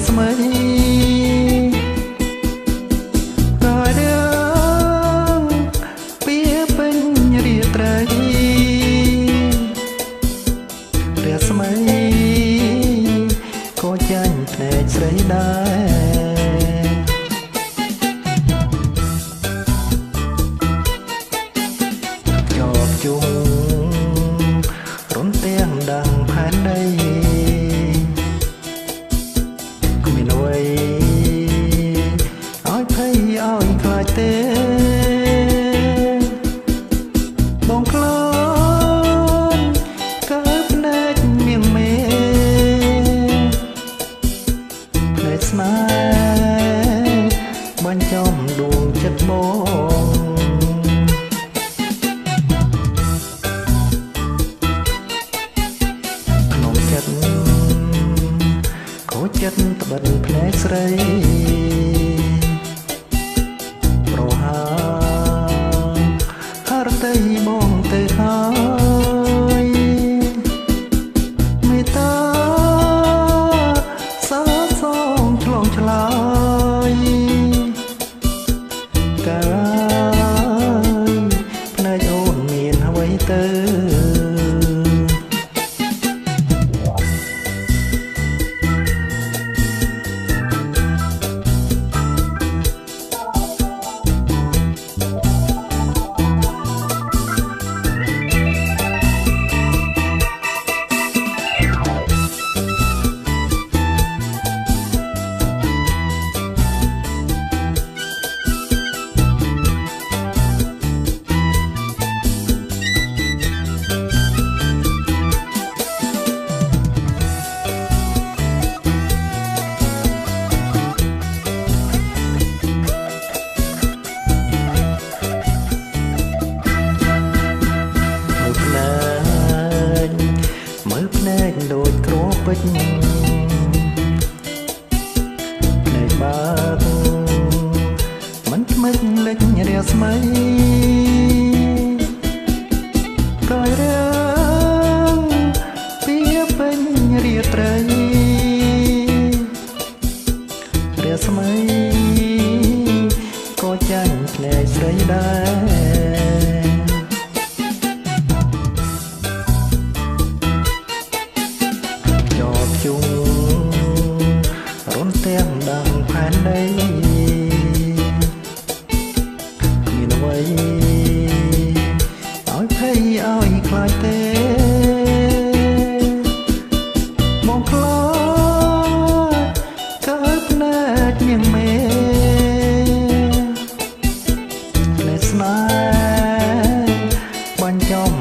ស្មីក៏រឿងពីពេញរាត្រីរាស្មីក៏ចាញ់ភ្នែកស្រីដែរជាប់ជុំរំទាំងដាំងផែនដីគ្មានអ្វីឲ្យភ័យឲ្យខ្លាចទេបងខ្លាចកើភ្នែកមៀងមេភ្នែកស្នេហ៍បាញ់ចំដួងចិត្តបងចិត្តត្បិតភ្នែកស្រីប្រហាហរតីបងទៅហើយមេត្តាសាសងឆ្លងឆ្លើយកាយភ្នែកអូនមានអ្វីទៅដូចគ្រួពេជ្រភ្នែកបើកមិនថ្មិចលេចរាស្មីក៏រឿងពីពេញរាត្រីរាស្មីក៏ចាញ់ភ្នែកស្រីដែរជុំរំទាំងដាំងផែនដីគ្មានអ្វីឲ្យភ័យឲ្យខ្លាចទេមកខ្លាចកើតភ្នែកញៀងមេភ្នែកស្នេហ៍បាញ់ចំ